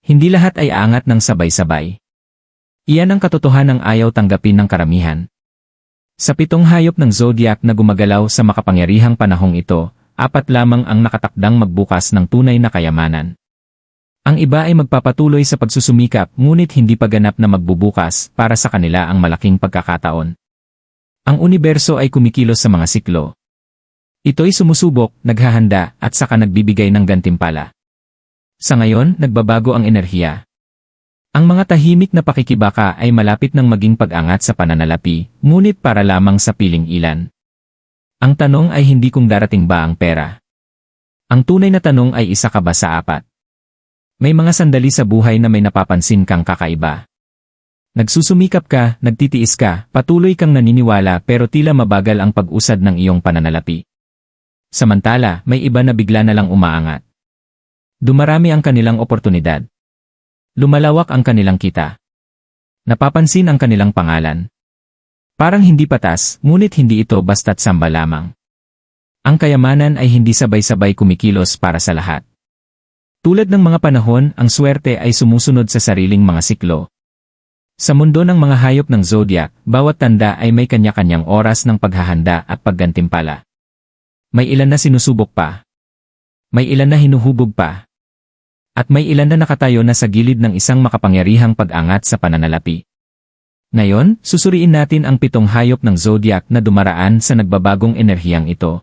Hindi lahat ay aangat ng sabay-sabay. Iyan ang katotohanang ayaw tanggapin ng karamihan. Sa 7 hayop ng zodiac na gumagalaw sa makapangyarihang panahong ito, 4 lamang ang nakatakdang magbukas ng tunay na kayamanan. Ang iba ay magpapatuloy sa pagsusumikap ngunit hindi pa ganap na magbubukas para sa kanila ang malaking pagkakataon. Ang universo ay kumikilos sa mga siklo. Ito'y sumusubok, naghahanda at saka nagbibigay ng gantimpala. Sa ngayon, nagbabago ang enerhiya. Ang mga tahimik na pakikibaka ay malapit ng maging pag-angat sa pananalapi, ngunit para lamang sa piling ilan. Ang tanong ay hindi kung darating ba ang pera. Ang tunay na tanong ay isa ka ba sa 4? May mga sandali sa buhay na may napapansin kang kakaiba. Nagsusumikap ka, nagtitiis ka, patuloy kang naniniwala pero tila mabagal ang pag-usad ng iyong pananalapi. Samantala, may iba na bigla na lang umaangat. Dumarami ang kanilang oportunidad. Lumalawak ang kanilang kita. Napapansin ang kanilang pangalan. Parang hindi patas, ngunit hindi ito basta't samba lamang. Ang kayamanan ay hindi sabay-sabay kumikilos para sa lahat. Tulad ng mga panahon, ang swerte ay sumusunod sa sariling mga siklo. Sa mundo ng mga hayop ng zodiac, bawat tanda ay may kanya-kanyang oras ng paghahanda at paggantimpala. May ilan na sinusubok pa. May ilan na hinuhubog pa. At may ilan na nakatayo na sa gilid ng isang makapangyarihang pag-angat sa pananalapi. Ngayon, susuriin natin ang 7 hayop ng zodiac na dumaraan sa nagbabagong enerhiyang ito.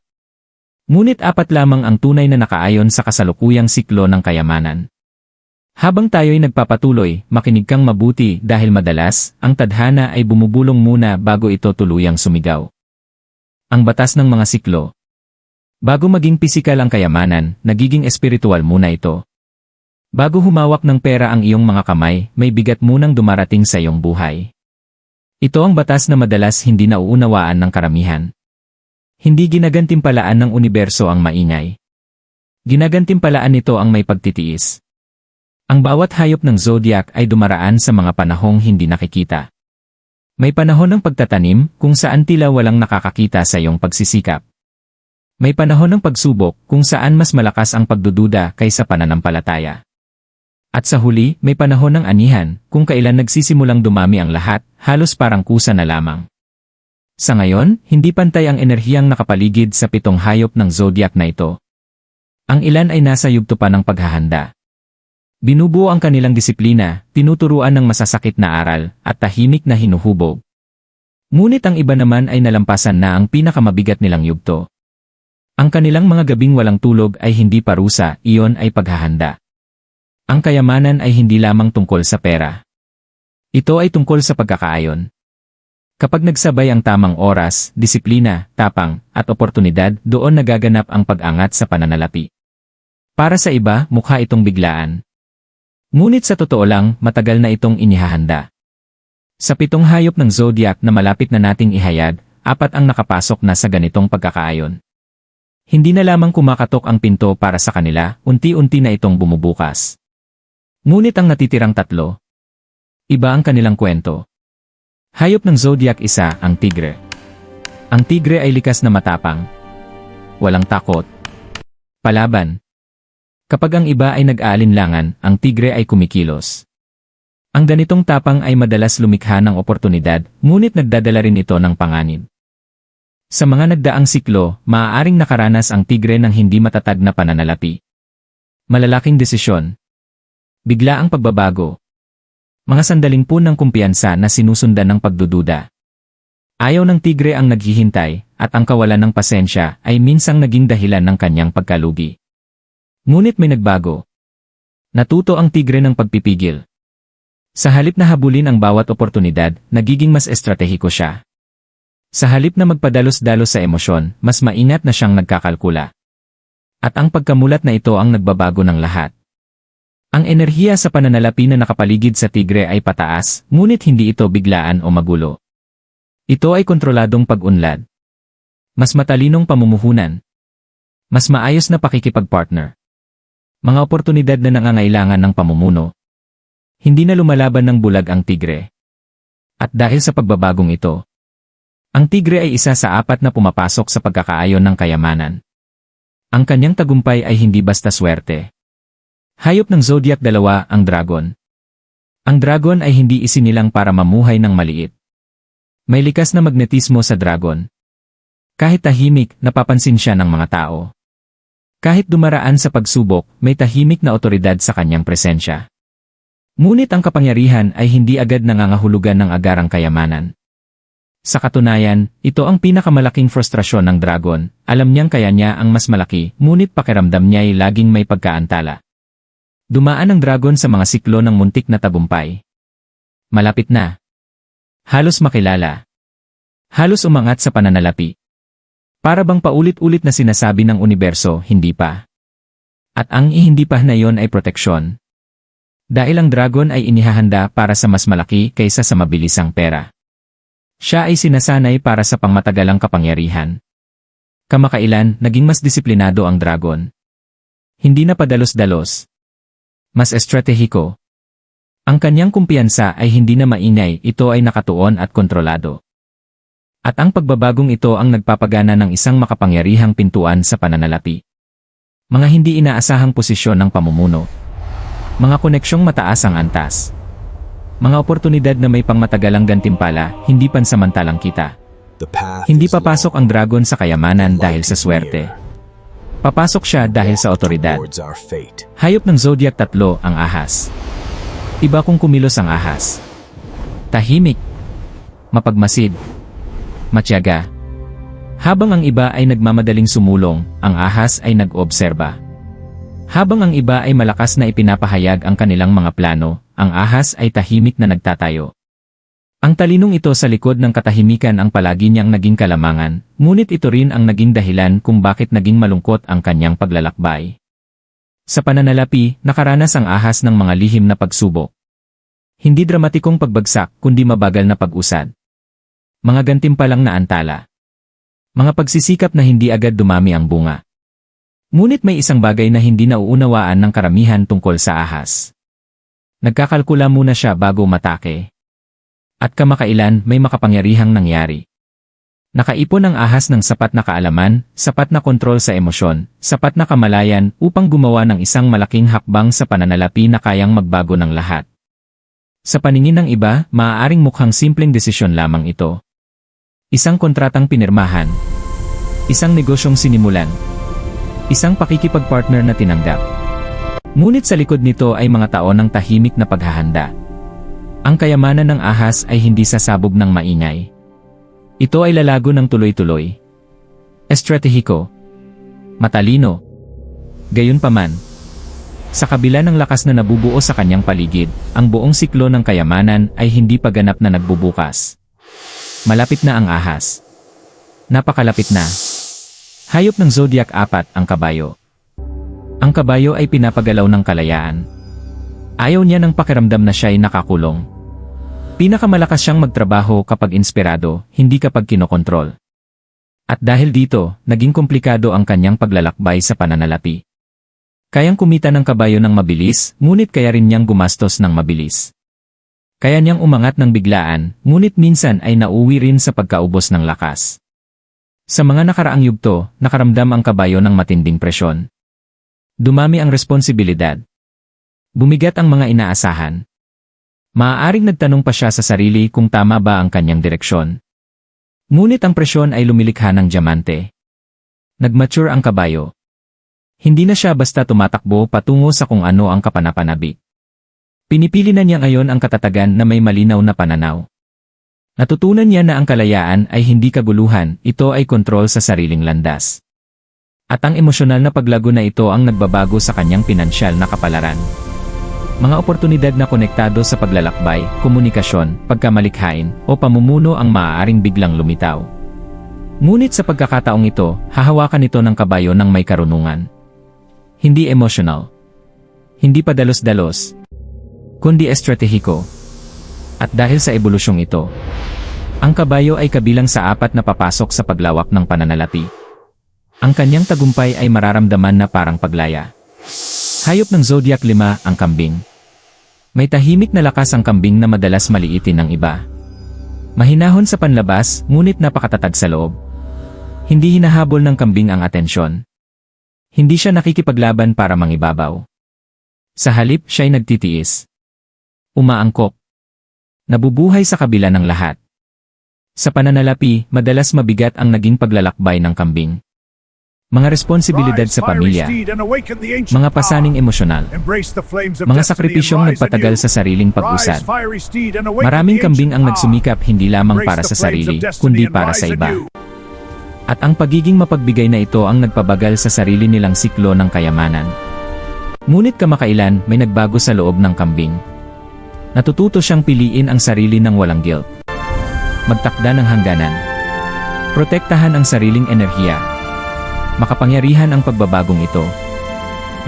Ngunit 4 lamang ang tunay na nakaayon sa kasalukuyang siklo ng kayamanan. Habang tayo'y nagpapatuloy, makinig kang mabuti dahil madalas, ang tadhana ay bumubulong muna bago ito tuluyang sumigaw. Ang batas ng mga siklo. Bago maging pisikal ang kayamanan, nagiging espiritual muna ito. Bago humawak ng pera ang iyong mga kamay, may bigat munang dumarating sa iyong buhay. Ito ang batas na madalas hindi nauunawaan ng karamihan. Hindi ginagantimpalaan ng universo ang maingay. Ginagantimpalaan nito ang may pagtitiis. Ang bawat hayop ng zodiac ay dumaraan sa mga panahong hindi nakikita. May panahon ng pagtatanim kung saan tila walang nakakakita sa iyong pagsisikap. May panahon ng pagsubok kung saan mas malakas ang pagdududa kaysa pananampalataya. At sa huli, may panahon ng anihan, kung kailan nagsisimulang dumami ang lahat, halos parang kusa na lamang. Sa ngayon, hindi pantay ang enerhiyang nakapaligid sa 7 hayop ng zodiac na ito. Ang ilan ay nasa yugto pa ng paghahanda. Binubuo ang kanilang disiplina, tinuturuan ng masasakit na aral, at tahimik na hinuhubog. Ngunit ang iba naman ay nalampasan na ang pinakamabigat nilang yugto. Ang kanilang mga gabing walang tulog ay hindi parusa, iyon ay paghahanda. Ang kayamanan ay hindi lamang tungkol sa pera. Ito ay tungkol sa pagkakaayon. Kapag nagsabay ang tamang oras, disiplina, tapang, at oportunidad, doon nagaganap ang pag-angat sa pananalapi. Para sa iba, mukha itong biglaan. Ngunit sa totoo lang, matagal na itong inihahanda. Sa 7 hayop ng zodiac na malapit na nating ihayag, 4 ang nakapasok na sa ganitong pagkakaayon. Hindi na lamang kumakatok ang pinto para sa kanila, unti-unti na itong bumubukas. Ngunit ang natitirang 3, iba ang kanilang kwento. Hayop ng zodiac 1, ang tigre. Ang tigre ay likas na matapang. Walang takot. Palaban. Kapag ang iba ay nag-aalinlangan, ang tigre ay kumikilos. Ang ganitong tapang ay madalas lumikha ng oportunidad, ngunit nagdadala rin ito ng panganib. Sa mga nagdaang siklo, maaaring nakaranas ang tigre ng hindi matatag na pananalapi. Malalaking desisyon. Bigla ang pagbabago. Mga sandaling puno ng kumpiyansa na sinusundan ng pagdududa. Ayaw ng tigre ang naghihintay, at ang kawalan ng pasensya ay minsang naging dahilan ng kanyang pagkalugi. Ngunit may nagbago. Natuto ang tigre ng pagpipigil. Sa halip na habulin ang bawat oportunidad, nagiging mas estratehiko siya. Sa halip na magpadalos-dalos sa emosyon, mas maingat na siyang nagkakalkula. At ang pagkamulat na ito ang nagbabago ng lahat. Ang enerhiya sa pananalapi na nakapaligid sa tigre ay pataas, ngunit hindi ito biglaan o magulo. Ito ay kontroladong pag-unlad. Mas matalinong pamumuhunan. Mas maayos na pakikipagpartner. Mga oportunidad na nangangailangan ng pamumuno. Hindi na lumalaban ng bulag ang tigre. At dahil sa pagbabagong ito, ang tigre ay isa sa 4 na pumapasok sa pagkakaayon ng kayamanan. Ang kanyang tagumpay ay hindi basta swerte. Hayop ng Zodiac 2, ang dragon. Ang dragon ay hindi isinilang para mamuhay ng maliit. May likas na magnetismo sa dragon. Kahit tahimik, napapansin siya ng mga tao. Kahit dumaraan sa pagsubok, may tahimik na otoridad sa kanyang presensya. Ngunit ang kapangyarihan ay hindi agad nangangahulugan ng agarang kayamanan. Sa katunayan, ito ang pinakamalaking frustrasyon ng dragon. Alam niyang kaya niya ang mas malaki, ngunit pakiramdam niya ay laging may pagkaantala. Dumaan ang dragon sa mga siklo ng muntik na tagumpay. Malapit na. Halos makilala. Halos umangat sa pananalapi. Para bang paulit-ulit na sinasabi ng universo, hindi pa. At ang hindi pa na yon ay proteksyon. Dahil ang dragon ay inihahanda para sa mas malaki kaysa sa mabilisang pera. Siya ay sinasanay para sa pangmatagalang kapangyarihan. Kamakailan, naging mas disiplinado ang dragon. Hindi na padalos-dalos. Mas estratehiko. Ang kanyang kumpiyansa ay hindi na maingay, ito ay nakatuon at kontrolado. At ang pagbabagong ito ang nagpapagana ng isang makapangyarihang pintuan sa pananalapi. Mga hindi inaasahang posisyon ng pamumuno. Mga koneksyong mataas ang antas. Mga oportunidad na may pangmatagalang gantimpala, hindi pansamantalang kita. Hindi papasok ang dragon sa kayamanan dahil sa swerte. Papasok siya dahil sa otoridad. Hayop ng Zodiac 3, ang ahas. Iba kung kumilos ang ahas. Tahimik. Mapagmasid. Matyaga. Habang ang iba ay nagmamadaling sumulong, ang ahas ay nag-obserba. Habang ang iba ay malakas na ipinapahayag ang kanilang mga plano, ang ahas ay tahimik na nagtatayo. Ang talinong ito sa likod ng katahimikan ang palagi niyang naging kalamangan, ngunit ito rin ang naging dahilan kung bakit naging malungkot ang kanyang paglalakbay. Sa pananalapi, nakaranas ang ahas ng mga lihim na pagsubok. Hindi dramatikong pagbagsak, kundi mabagal na pag-usad. Mga gantimpalang na antala. Mga pagsisikap na hindi agad dumami ang bunga. Ngunit may isang bagay na hindi nauunawaan ng karamihan tungkol sa ahas. Nagkakalkula muna siya bago matake. At kamakailan may makapangyarihang nangyari. Nakaipon ang ahas ng sapat na kaalaman, sapat na kontrol sa emosyon, sapat na kamalayan upang gumawa ng isang malaking hakbang sa pananalapi na kayang magbago ng lahat. Sa paningin ng iba, maaaring mukhang simpleng desisyon lamang ito. Isang kontratang pinirmahan. Isang negosyong sinimulan. Isang pakikipagpartner na tinanggap. Ngunit sa likod nito ay mga taon ng tahimik na paghahanda. Ang kayamanan ng ahas ay hindi sasabog ng maingay. Ito ay lalago ng tuloy-tuloy. Estratehiko. Matalino. Gayunpaman, sa kabila ng lakas na nabubuo sa kanyang paligid, ang buong siklo ng kayamanan ay hindi pa ganap na nagbubukas. Malapit na ang ahas. Napakalapit na. Hayop ng Zodiac 4, ang kabayo. Ang kabayo ay pinapagalaw ng kalayaan. Ayaw niya ng pakiramdam na siya ay nakakulong. Pinakamalakas siyang magtrabaho kapag inspirado, hindi kapag kinokontrol. At dahil dito, naging komplikado ang kanyang paglalakbay sa pananalapi. Kayang kumita ng kabayo ng mabilis, ngunit kaya rin niyang gumastos ng mabilis. Kaya niyang umangat ng biglaan, ngunit minsan ay nauwi rin sa pagkaubos ng lakas. Sa mga nakaraang yugto, nakaramdam ang kabayo ng matinding presyon. Dumami ang responsibilidad. Bumigat ang mga inaasahan. Maaaring nagtanong pa siya sa sarili kung tama ba ang kanyang direksyon. Ngunit ang presyon ay lumilikha ng diamante. Nagmature ang kabayo. Hindi na siya basta tumatakbo patungo sa kung ano ang kapanapanabik. Pinipili na niya ngayon ang katatagan na may malinaw na pananaw. Natutunan niya na ang kalayaan ay hindi kaguluhan, ito ay kontrol sa sariling landas. At ang emosyonal na paglago na ito ang nagbabago sa kanyang pinansyal na kapalaran. Mga oportunidad na konektado sa paglalakbay, komunikasyon, pagkamalikhain, o pamumuno ang maaaring biglang lumitaw. Ngunit sa pagkakataong ito, hahawakan ito ng kabayo ng may karunungan. Hindi emotional. Hindi padalos-dalos. Kundi estratehiko. At dahil sa ebolusyong ito, ang kabayo ay kabilang sa 4 na papasok sa paglawak ng pananalapi. Ang kanyang tagumpay ay mararamdaman na parang paglaya. Hayop ng Zodiac 5, ang kambing. May tahimik na lakas ang kambing na madalas maliitin ng iba. Mahinahon sa panlabas, ngunit napakatatag sa loob. Hindi hinahabol ng kambing ang atensyon. Hindi siya nakikipaglaban para mangibabaw. Sa halip siya'y nagtitiis. Umaangkop. Nabubuhay sa kabila ng lahat. Sa pananalapi, madalas mabigat ang naging paglalakbay ng kambing. Mga responsibilidad sa pamilya, mga pasaning emosyonal, mga sakripisyong nagpatagal sa sariling pag-usad. Maraming kambing ang nagsumikap hindi lamang para sa sarili, kundi para sa iba. At ang pagiging mapagbigay na ito ang nagpabagal sa sarili nilang siklo ng kayamanan. Ngunit kamakailan may nagbago sa loob ng kambing. Natututo siyang piliin ang sarili ng walang guilt. Magtakda ng hangganan. Protektahan ang sariling enerhiya. Makapangyarihan ang pagbabagong ito.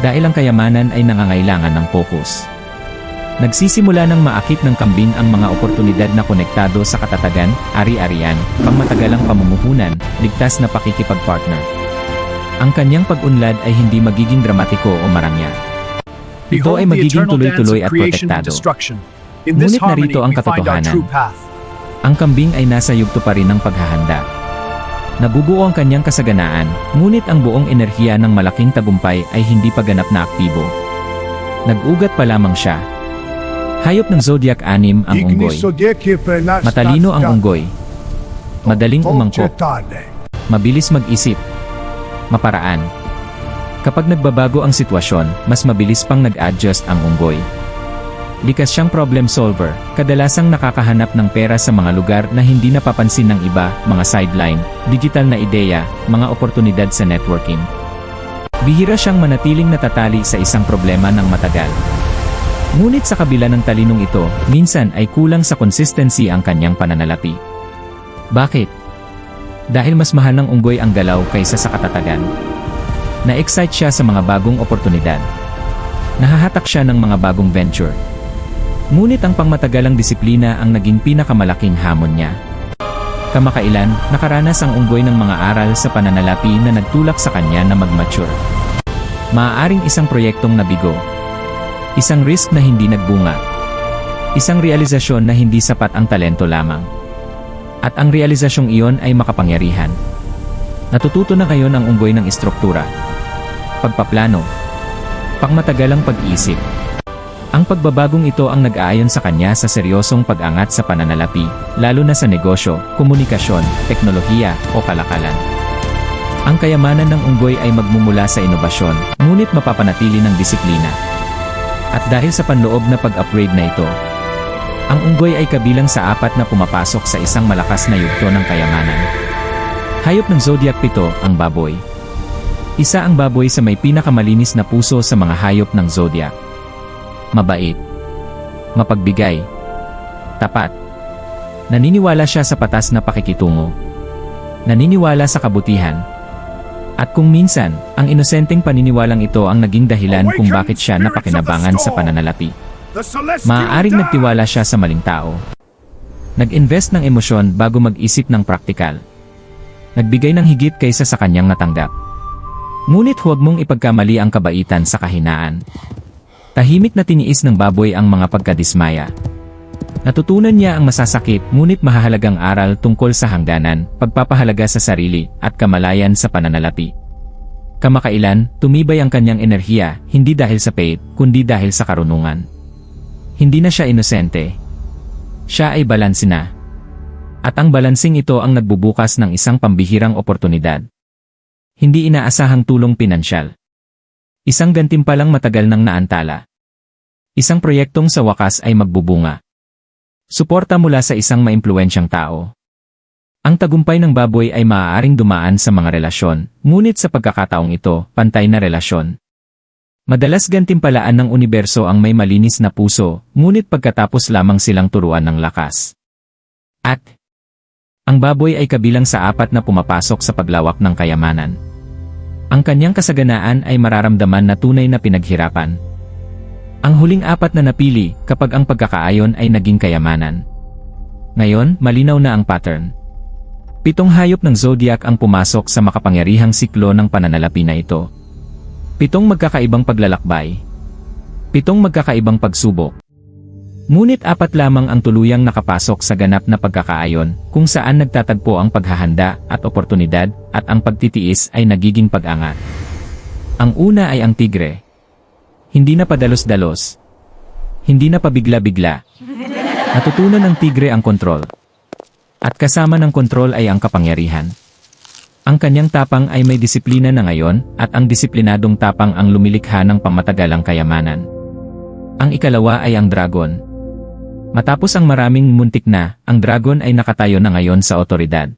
Dahil ang kayamanan ay nangangailangan ng focus. Nagsisimula ng maakit ng kambing ang mga oportunidad na konektado sa katatagan, ari-arian, pangmatagalang pamumuhunan, ligtas na pakikipagpartner. Ang kanyang pag-unlad ay hindi magiging dramatiko o marangya. Ito ay magiging tuloy-tuloy at protektado. Ngunit narito ang katotohanan. Ang kambing ay nasa yugto pa rin ng paghahanda. Nabubuo ang kanyang kasaganaan, ngunit ang buong enerhiya ng malaking tagumpay ay hindi pa ganap na aktibo. Nag-ugat pa lamang siya. Hayop ng Zodiac 6 ang unggoy. Matalino ang unggoy. Madaling umangkop. Mabilis mag-isip. Maparaan. Kapag nagbabago ang sitwasyon, mas mabilis pang nag-adjust ang unggoy. Likas siyang problem solver, kadalasang nakakahanap ng pera sa mga lugar na hindi napapansin ng iba, mga sideline, digital na ideya, mga oportunidad sa networking. Bihira siyang manatiling natatali sa isang problema ng matagal. Ngunit sa kabila ng talinong ito, minsan ay kulang sa consistency ang kanyang pananalapi. Bakit? Dahil mas mahal ng unggoy ang galaw kaysa sa katatagan. Na-excite siya sa mga bagong oportunidad. Nahahatak siya ng mga bagong venture. Ngunit ang pangmatagalang disiplina ang naging pinakamalaking hamon niya. Kamakailan, nakaranas ang unggoy ng mga aral sa pananalapi na nagtulak sa kanya na mag-mature. Maaaring isang proyektong nabigo. Isang risk na hindi nagbunga. Isang realisasyon na hindi sapat ang talento lamang. At ang realisasyong iyon ay makapangyarihan. Natututo na ngayon ang unggoy ng istruktura, pagpaplano, pangmatagalang pag-iisip. Ang pagbabagong ito ang nag-aayon sa kanya sa seryosong pag-angat sa pananalapi, lalo na sa negosyo, komunikasyon, teknolohiya, o kalakalan. Ang kayamanan ng unggoy ay magmumula sa inobasyon, ngunit mapapanatili ng disiplina. At dahil sa panloob na pag-upgrade na ito, ang unggoy ay kabilang sa 4 na pumapasok sa isang malakas na yugto ng kayamanan. Hayop ng Zodiac 7, ang baboy. Isa ang baboy sa may pinakamalinis na puso sa mga hayop ng Zodiac. Mabait. Mapagbigay. Tapat. Naniniwala siya sa patas na pakikitungo. Naniniwala sa kabutihan. At kung minsan, ang inosenteng paniniwalang ito ang naging dahilan kung bakit siya napakinabangan sa pananalapi. Maaaring nagtiwala siya sa maling tao. Nag-invest ng emosyon bago mag-isip ng praktikal. Nagbigay ng higit kaysa sa kanyang natanggap. Ngunit huwag mong ipagkamali ang kabaitan sa kahinaan. Tahimik na tiniis ng baboy ang mga pagkadismaya. Natutunan niya ang masasakit ngunit mahahalagang aral tungkol sa hangganan, pagpapahalaga sa sarili, at kamalayan sa pananalapi. Kamakailan, tumibay ang kanyang enerhiya, hindi dahil sa faith, kundi dahil sa karunungan. Hindi na siya inosente. Siya ay balanse na. At ang balansing ito ang nagbubukas ng isang pambihirang oportunidad. Hindi inaasahang tulong pinansyal. Isang gantimpalang matagal nang naantala. Isang proyektong sa wakas ay magbubunga. Suporta mula sa isang maimpluwensyang tao. Ang tagumpay ng baboy ay maaaring dumaan sa mga relasyon, ngunit sa pagkakataong ito, pantay na relasyon. Madalas gantimpalaan ng universo ang may malinis na puso, ngunit pagkatapos lamang silang turuan ng lakas. At ang baboy ay kabilang sa 4 na pumapasok sa paglawak ng kayamanan. Ang kanyang kasaganaan ay mararamdaman na tunay na pinaghirapan. Ang huling 4 na napili kapag ang pagkakaayon ay naging kayamanan. Ngayon, malinaw na ang pattern. 7 hayop ng Zodiac ang pumasok sa makapangyarihang siklo ng pananalapi na ito. 7 magkakaibang paglalakbay. 7 magkakaibang pagsubok. Ngunit 4 lamang ang tuluyang nakapasok sa ganap na pagkakaayon, kung saan nagtatagpo ang paghahanda at oportunidad, at ang pagtitiis ay nagiging pag-angat. Ang una ay ang tigre. Hindi na padalos-dalos. Hindi na pabigla-bigla. Natutunan ng tigre ang kontrol. At kasama ng kontrol ay ang kapangyarihan. Ang kanyang tapang ay may disiplina na ngayon at ang disiplinadong tapang ang lumilikha ng pamatagalang kayamanan. Ang ikalawa ay ang dragon. Matapos ang maraming muntik na, ang dragon ay nakatayo na ngayon sa otoridad.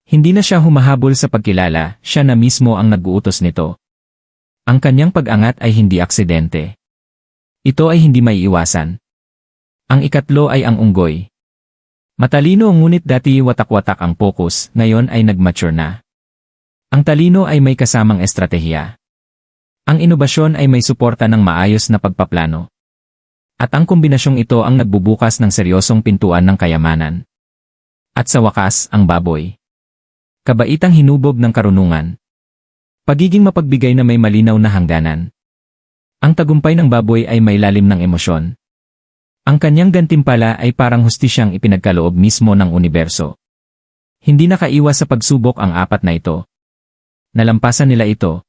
Hindi na siya humahabol sa pagkilala, siya na mismo ang nag-uutos nito. Ang kanyang pag-angat ay hindi aksidente. Ito ay hindi maiiwasan. Ang ikatlo ay ang unggoy. Matalino ngunit dati watak-watak ang focus, ngayon ay nag-mature na. Ang talino ay may kasamang estratehiya. Ang inobasyon ay may suporta ng maayos na pagpaplano. At ang kombinasyong ito ang nagbubukas ng seryosong pintuan ng kayamanan. At sa wakas, ang baboy. Kabaitang hinubog ng karunungan. Pagiging mapagbigay na may malinaw na hangganan. Ang tagumpay ng baboy ay may lalim ng emosyon. Ang kanyang gantimpala ay parang hustisyang ipinagkaloob mismo ng universo. Hindi nakaiwas sa pagsubok ang apat na ito. Nalampasan nila ito.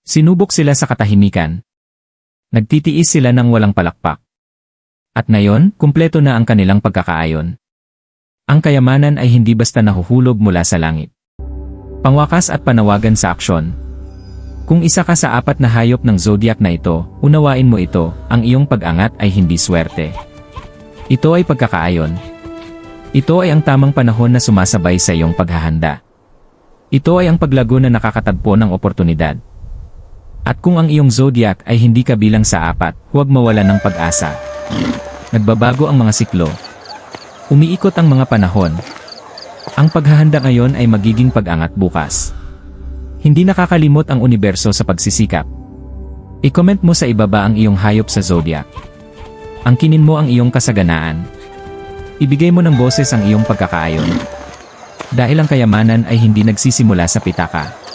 Sinubok sila sa katahimikan. Nagtitiis sila ng walang palakpak. At ngayon, kumpleto na ang kanilang pagkakaayon. Ang kayamanan ay hindi basta nahuhulog mula sa langit. Pangwakas at panawagan sa aksyon. Kung isa ka sa apat na hayop ng zodiac na ito, unawain mo ito, ang iyong pag-angat ay hindi swerte. Ito ay pagkakaayon. Ito ay ang tamang panahon na sumasabay sa iyong paghahanda. Ito ay ang paglago na nakakatagpo ng oportunidad. At kung ang iyong zodiac ay hindi kabilang sa apat, huwag mawalan ng pag-asa. Nagbabago ang mga siklo. Umiikot ang mga panahon. Ang paghahanda ngayon ay magiging pag-angat bukas. Hindi nakakalimot ang universo sa pagsisikap. I-comment mo sa ibaba ang iyong hayop sa zodiac. Angkinin mo ang iyong kasaganaan. Ibigay mo ng boses ang iyong pagkakaayon. Dahil ang kayamanan ay hindi nagsisimula sa pitaka.